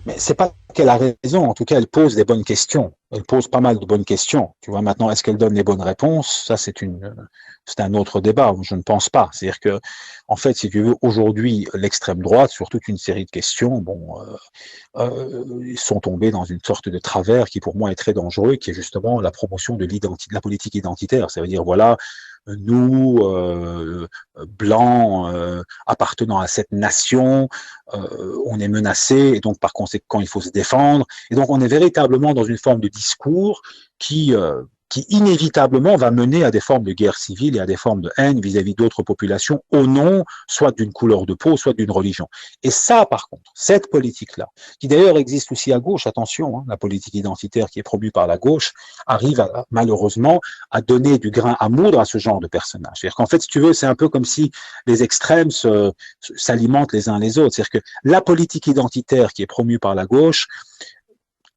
Mais c'est pas qu'elle a raison, en tout cas, elle pose des bonnes questions. Elle pose pas mal de bonnes questions. Tu vois, maintenant, est-ce qu'elle donne les bonnes réponses? Ça, c'est un autre débat. Je ne pense pas. C'est-à-dire que, en fait, si tu veux, aujourd'hui, l'extrême droite, sur toute une série de questions, bon, ils sont tombés dans une sorte de travers qui, pour moi, est très dangereux, qui est justement la promotion de l'identité, de la politique identitaire. Ça veut dire, voilà, nous, blancs, appartenant à cette nation, on est menacé et donc par conséquent il faut se défendre. Et donc on est véritablement dans une forme de discours qui inévitablement va mener à des formes de guerre civile et à des formes de haine vis-à-vis d'autres populations au nom soit d'une couleur de peau, soit d'une religion. Et ça, par contre, cette politique-là, qui d'ailleurs existe aussi à gauche, attention, hein, la politique identitaire qui est promue par la gauche, arrive malheureusement à donner du grain à moudre à ce genre de personnage. C'est-à-dire qu'en fait, si tu veux, c'est un peu comme si les extrêmes s'alimentent les uns les autres. C'est-à-dire que la politique identitaire qui est promue par la gauche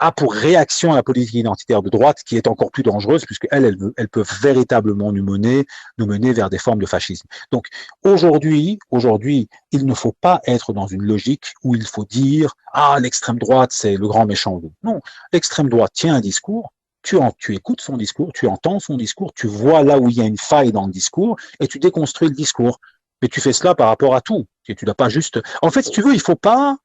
a pour réaction à la politique identitaire de droite qui est encore plus dangereuse puisqu'elle peut véritablement nous mener vers des formes de fascisme. Donc aujourd'hui, il ne faut pas être dans une logique où il faut dire ah l'extrême droite c'est le grand méchant loup. Non, l'extrême droite tient un discours, tu écoutes son discours, tu entends son discours, tu vois là où il y a une faille dans le discours et tu déconstruis le discours. Mais tu fais cela par rapport à tout. Et tu n'as pas juste. En fait, si tu veux, il ne faut pas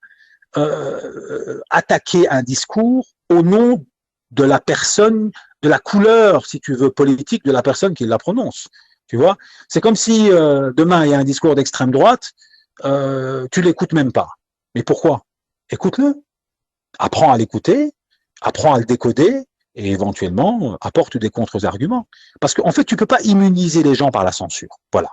attaquer un discours au nom de la personne, de la couleur, si tu veux, politique de la personne qui la prononce. Tu vois, c'est comme si demain il y a un discours d'extrême droite, tu l'écoutes même pas. Mais pourquoi? Écoute-le, apprends à l'écouter, apprends à le décoder et éventuellement apporte des contre-arguments. Parce qu'en fait, tu peux pas immuniser les gens par la censure. Voilà.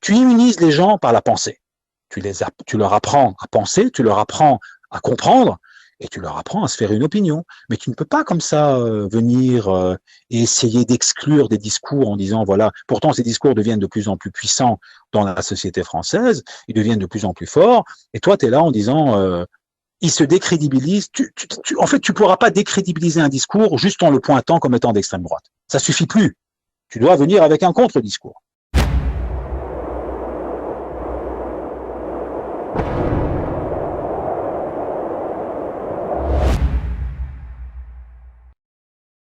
Tu immunises les gens par la pensée. Tu leur apprends à penser, tu leur apprends à comprendre et tu leur apprends à se faire une opinion. Mais tu ne peux pas comme ça venir et essayer d'exclure des discours en disant voilà, pourtant ces discours deviennent de plus en plus puissants dans la société française, ils deviennent de plus en plus forts, et toi tu es là en disant ils se décrédibilisent. En fait, tu ne pourras pas décrédibiliser un discours juste en le pointant comme étant d'extrême droite. Ça suffit plus. Tu dois venir avec un contre-discours.